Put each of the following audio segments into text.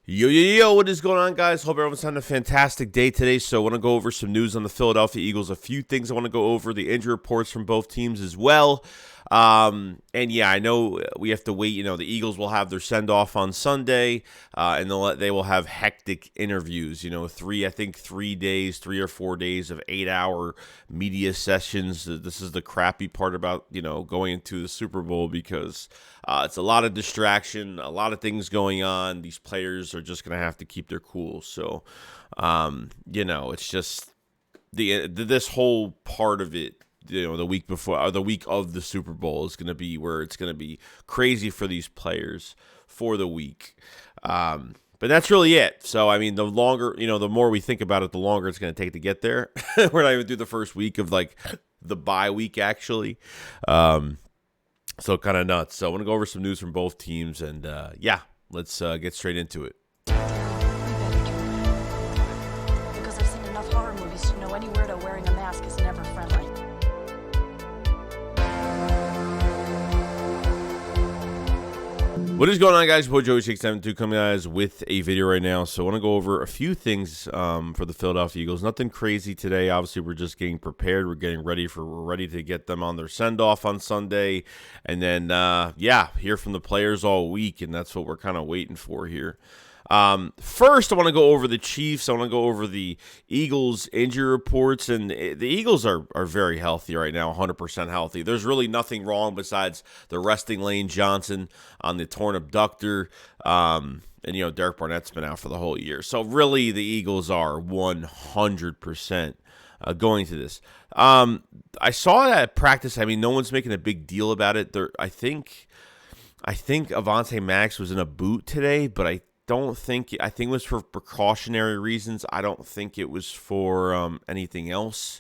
Yo, what is going on, guys? Hope everyone's having a fantastic day today. So I want to go over some news on the Philadelphia Eagles. A few things I want to go over, the injury reports from both teams as well. And yeah, I know we have to wait. The Eagles will have their send-off on Sunday, and they will have hectic interviews. I think 3 days, 3 or 4 days of 8-hour media sessions. This is the crappy part about, going into the Super Bowl because it's a lot of distraction, a lot of things going on. These players are just going to have to keep their cool. So, it's just this whole part of it. The week before or the week of the Super Bowl is going to be where it's going to be crazy for these players for the week. But that's really it. So, I mean, the longer, the more we think about it, the longer it's going to take to get there. We're not even through the first week of the bye week, actually. So kind of nuts. So I want to go over some news from both teams, and let's get straight into it. Because I've seen enough horror movies to know any weirdo wearing a mask is never friendly. What is going on, guys? Boy Joey 672 coming at us with a video right now. So I want to go over a few things for the Philadelphia Eagles. Nothing crazy today. Obviously, we're just getting prepared. We're ready to get them on their send-off on Sunday. And then, hear from the players all week, and that's what we're kind of waiting for here. First, I want to go over the Chiefs. I want to go over the Eagles injury reports, and the Eagles are very healthy right now, 100% healthy. There's really nothing wrong besides the resting Lane Johnson on the torn abductor, and Derek Barnett's been out for the whole year. So really, the Eagles are 100% going to this. I saw that at practice. I mean, no one's making a big deal about it. I think Avonte Maddox was in a boot today, but I think it was for precautionary reasons. I don't think it was for anything else.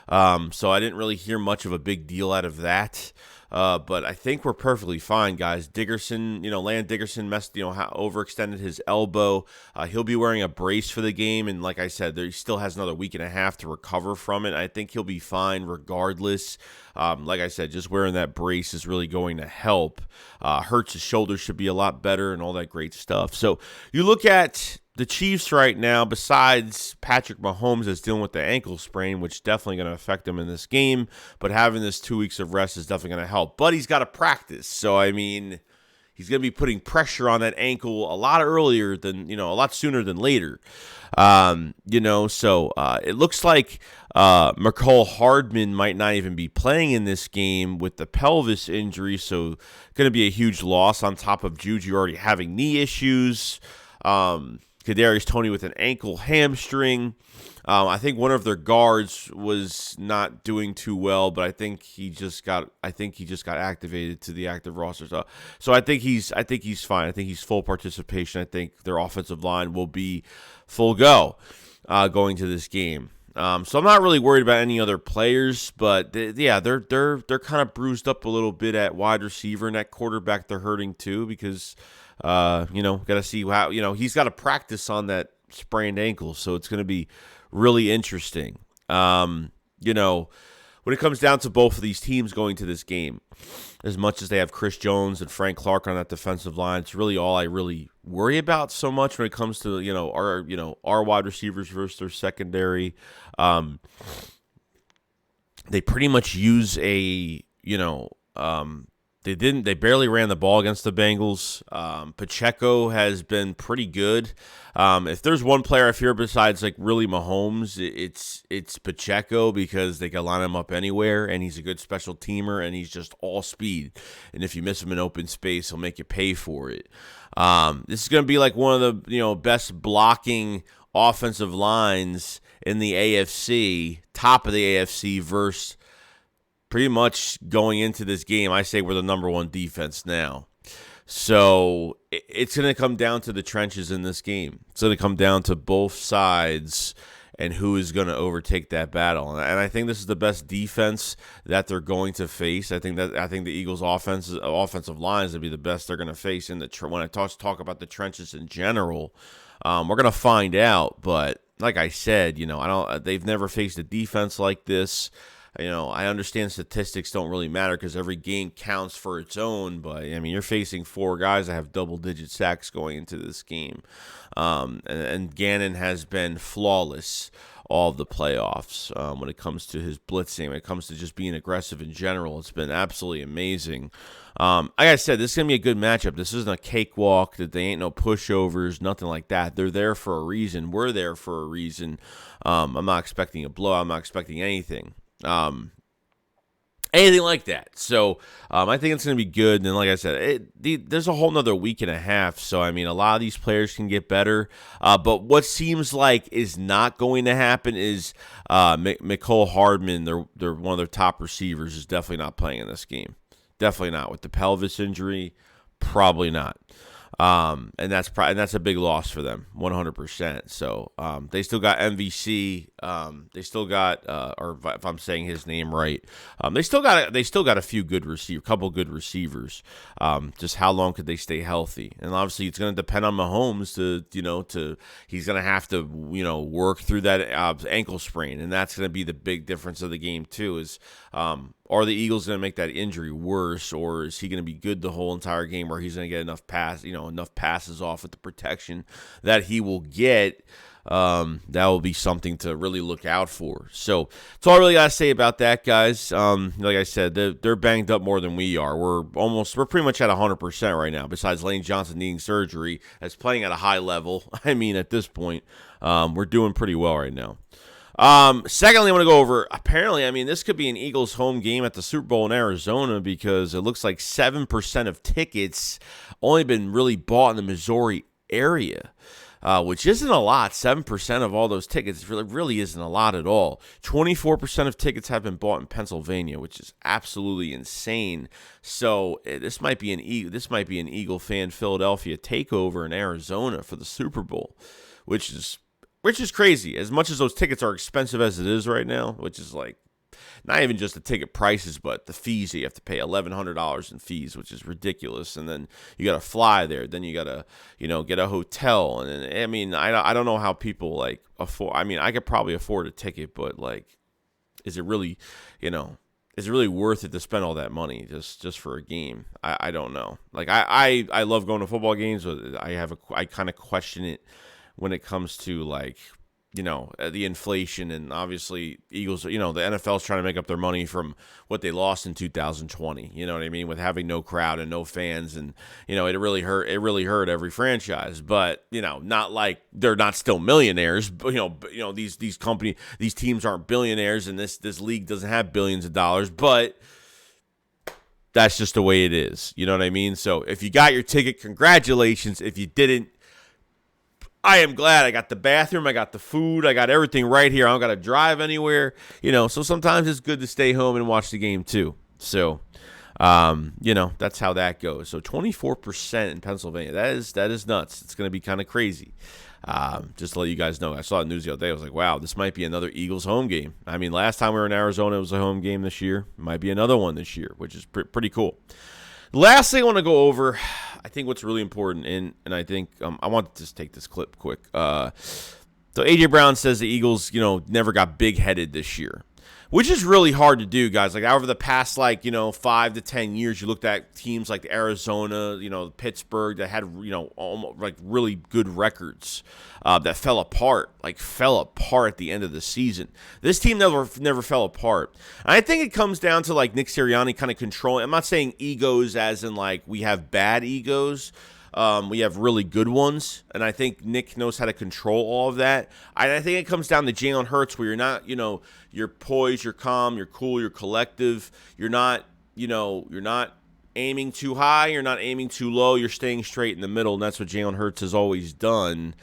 So I didn't really hear much of a big deal out of that. But I think we're perfectly fine, guys. Dickerson, Land Dickerson overextended his elbow. He'll be wearing a brace for the game. And like I said, he still has another week and a half to recover from it. I think he'll be fine regardless. Like I said, just wearing that brace is really going to help. Hurts' shoulder should be a lot better and all that great stuff. So you look at the Chiefs right now, besides Patrick Mahomes is dealing with the ankle sprain, which is definitely going to affect him in this game, but having this 2 weeks of rest is definitely going to help. But he's got to practice, so I mean, he's going to be putting pressure on that ankle a lot earlier than, a lot sooner than later. So it looks like Mecole Hardman might not even be playing in this game with the pelvis injury, so going to be a huge loss on top of Juju already having knee issues. Kadarius Toney with an ankle hamstring. I think one of their guards was not doing too well, but I think he just got activated to the active roster. So I think he's fine. I think he's full participation. I think their offensive line will be full go going to this game. So I'm not really worried about any other players, but they're kind of bruised up a little bit at wide receiver, and at quarterback they're hurting too because got to see how he's got to practice on that sprained ankle, so it's going to be really interesting. When it comes down to both of these teams going to this game, as much as they have Chris Jones and Frank Clark on that defensive line, it's really all I really worry about so much when it comes to our wide receivers versus their secondary. They pretty much use They barely ran the ball against the Bengals. Pacheco has been pretty good. If there's one player I fear besides really Mahomes, it's Pacheco, because they can line him up anywhere, and he's a good special teamer, and he's just all speed. And if you miss him in open space, he'll make you pay for it. This is going to be like one of the best blocking offensive lines in the AFC, top of the AFC versus. Pretty much going into this game, I say we're the number one defense now. So it's going to come down to the trenches in this game. It's going to come down to both sides and who is going to overtake that battle. And I think this is the best defense that they're going to face. I think the Eagles' offensive line is going to be the best they're going to face in when I talk about the trenches in general. We're going to find out, but like I said, they've never faced a defense like this. I understand statistics don't really matter because every game counts for its own, but I mean, you're facing 4 guys that have double-digit sacks going into this game. And Gannon has been flawless all of the playoffs when it comes to his blitzing, when it comes to just being aggressive in general. It's been absolutely amazing. Like I said, this is going to be a good matchup. This isn't a cakewalk, that they ain't no pushovers, nothing like that. They're there for a reason. We're there for a reason. I'm not expecting a blowout. I'm not expecting anything. Anything like that. So I think it's going to be good. And like I said, there's a whole nother week and a half. So, I mean, a lot of these players can get better. But what seems like is not going to happen is Mecole Hardman, they're one of their top receivers, is definitely not playing in this game. Definitely not. With the pelvis injury, probably not. And that's a big loss for them, 100%. So they still got MVC. They still got, or if I'm saying his name right, they still got a few good couple good receivers. Just how long could they stay healthy? And obviously, it's going to depend on Mahomes he's going to have to work through that ankle sprain, and that's going to be the big difference of the game too. Is are the Eagles going to make that injury worse, or is he going to be good the whole entire game where he's going to get enough passes off with the protection that he will get? That will be something to really look out for. So that's all I really got to say about that, guys. Like I said, they're banged up more than we are. We're pretty much at 100% right now, besides Lane Johnson needing surgery, as playing at a high level. I mean, at this point, we're doing pretty well right now. Secondly, I want to go over, apparently, I mean, this could be an Eagles home game at the Super Bowl in Arizona, because it looks like 7% of tickets only been really bought in the Missouri area, which isn't a lot. 7% of all those tickets really isn't a lot at all. 24% of tickets have been bought in Pennsylvania, which is absolutely insane. So this might be an Eagle fan Philadelphia takeover in Arizona for the Super Bowl, which is crazy. As much as those tickets are expensive as it is right now, which is like not even just the ticket prices, but the fees that you have to pay, $1,100 in fees, which is ridiculous. And then you got to fly there. Then you got to, get a hotel. And I mean, I don't know how people like afford. I mean, I could probably afford a ticket, but like, is it really worth it to spend all that money just for a game? I don't know. Like I love going to football games, but I kind of question it when it comes to like, the inflation, and obviously Eagles, the NFL's trying to make up their money from what they lost in 2020, you know what I mean, with having no crowd and no fans, and it really hurt every franchise, but not like they're not still millionaires, but these teams aren't billionaires, and this league doesn't have billions of dollars, but that's just the way it is, you know what I mean? So if you got your ticket, congratulations. If you didn't, I am glad. I got the bathroom, I got the food, I got everything right here. I don't got to drive anywhere, so sometimes it's good to stay home and watch the game too. So, that's how that goes. So 24% in Pennsylvania, that is nuts. It's going to be kind of crazy. Just to let you guys know, I saw the news the other day. I was like, wow, this might be another Eagles home game. I mean, last time we were in Arizona, it was a home game this year. It might be another one this year, which is pretty cool. Last thing I want to go over, I think what's really important, and I think I want to just take this clip quick. So A.J. Brown says the Eagles, never got big-headed this year, which is really hard to do, guys. Like, over the past, 5 to 10 years, you looked at teams like Arizona, Pittsburgh, that had, almost, really good records that fell apart at the end of the season. This team never fell apart. And I think it comes down to, Nick Sirianni kind of controlling. I'm not saying egos as in, we have bad egos. We have really good ones, and I think Nick knows how to control all of that. I think it comes down to Jalen Hurts, where you're not, you're poised, you're calm, you're cool, you're collective. You're not aiming too high, you're not aiming too low, you're staying straight in the middle, and that's what Jalen Hurts has always done,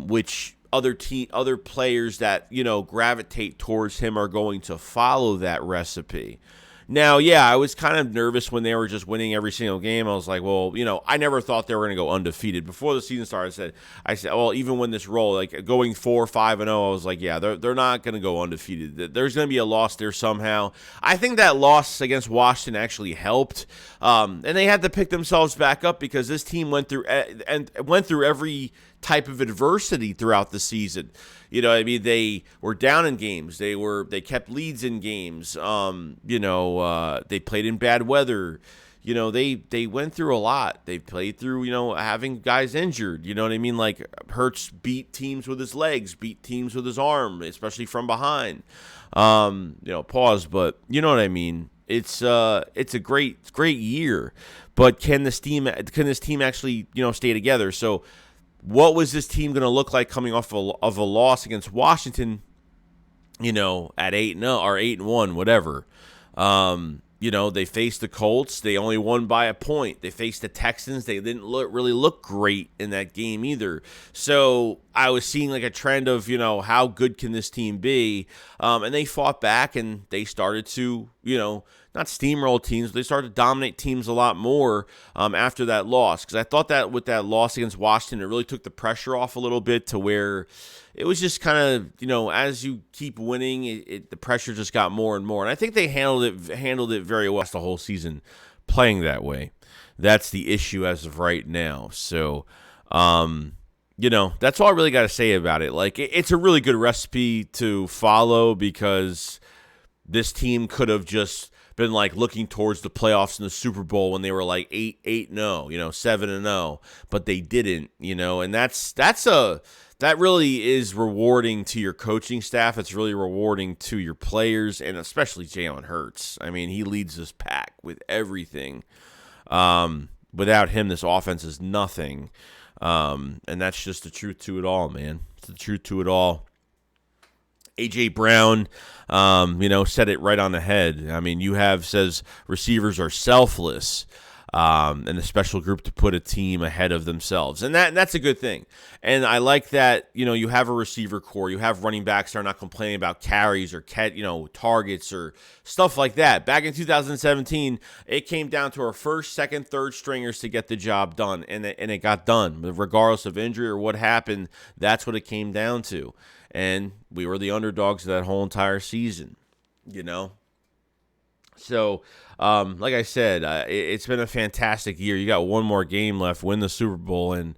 which other players that, gravitate towards him are going to follow that recipe. Now, yeah, I was kind of nervous when they were just winning every single game. I was like, well, I never thought they were going to go undefeated. Before the season started, I said, well, even when this roll, like going 4-5-0, I was like, yeah, they're not going to go undefeated. There's going to be a loss there somehow. I think that loss against Washington actually helped, and they had to pick themselves back up because this team went through every type of adversity throughout the season. They were down in games. They kept leads in games. They played in bad weather. They went through a lot. They played through, having guys injured. You know what I mean? Like Hurts beat teams with his legs, beat teams with his arm, especially from behind. Pause, but you know what I mean? It's a great year, but can this team actually, stay together? So what was this team going to look like coming off of a loss against Washington, at 8-0 or 8-1, whatever? They faced the Colts. They only won by a point. They faced the Texans. They didn't really look great in that game either. So I was seeing like a trend of, how good can this team be? And they fought back and they started to, not steamroll teams, but they started to dominate teams a lot more after that loss. Because I thought that with that loss against Washington, it really took the pressure off a little bit to where it was just kind of, as you keep winning, the pressure just got more and more. And I think they handled it very well the whole season, playing that way. That's the issue as of right now. So, that's all I really got to say about it. Like, it's a really good recipe to follow because this team could have just been like looking towards the playoffs in the Super Bowl when they were like 8-0, 7-0, but they didn't, and that really is rewarding to your coaching staff. It's really rewarding to your players, and especially Jalen Hurts. I mean, he leads this pack with everything. Without him, this offense is nothing, and that's just the truth to it all, man. It's the truth to it all. A.J. Brown, said it right on the head. I mean, says receivers are selfless, and a special group to put a team ahead of themselves. And that's a good thing. And I like that, you have a receiver core. You have running backs that are not complaining about carries or, targets or stuff like that. Back in 2017, it came down to our first, second, third stringers to get the job done, and it got done. Regardless of injury or what happened, that's what it came down to. And we were the underdogs of that whole entire season, So, like I said, it's been a fantastic year. You got one more game left, win the Super Bowl, and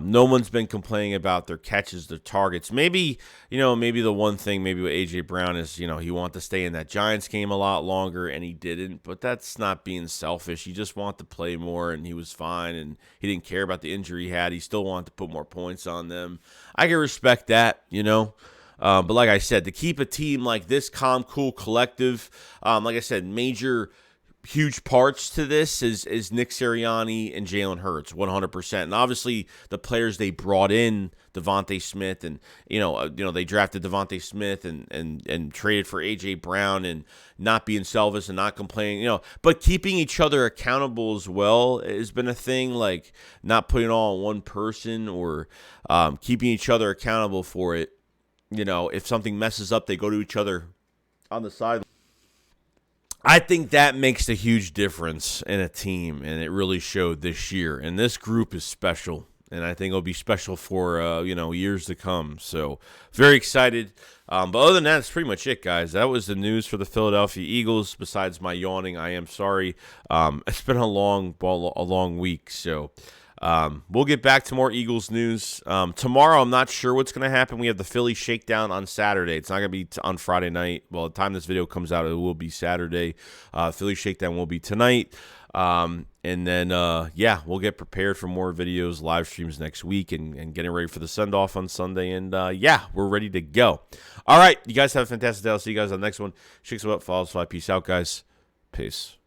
no one's been complaining about their catches, their targets. Maybe the one thing maybe with A.J. Brown is, he wanted to stay in that Giants game a lot longer, and he didn't. But that's not being selfish. He just wanted to play more, and he was fine, and he didn't care about the injury he had. He still wanted to put more points on them. I can respect that, But like I said, to keep a team like this, calm, cool, collective, like I said, huge parts to this is Nick Sirianni and Jalen Hurts, 100%. And obviously the players they brought in, Devontae Smith, and they drafted Devontae Smith and traded for A.J. Brown, and not being selfish and not complaining, but keeping each other accountable as well has been a thing, like not putting it all on one person or keeping each other accountable for it. If something messes up, they go to each other on the side. I think that makes a huge difference in a team, and it really showed this year. And this group is special, and I think it'll be special for years to come. So very excited. But other than that, that's pretty much it, guys. That was the news for the Philadelphia Eagles. Besides my yawning, I am sorry. It's been a long week, so. We'll get back to more Eagles news. Tomorrow, I'm not sure what's going to happen. We have the Philly Shakedown on Saturday. It's not going to be on Friday night. Well, the time this video comes out, it will be Saturday. Philly Shakedown will be tonight. And then, we'll get prepared for more videos, live streams next week, and getting ready for the send-off on Sunday. And, we're ready to go. All right, you guys have a fantastic day. I'll see you guys on the next one. SHAKESQUAD, follow us. Peace out, guys. Peace.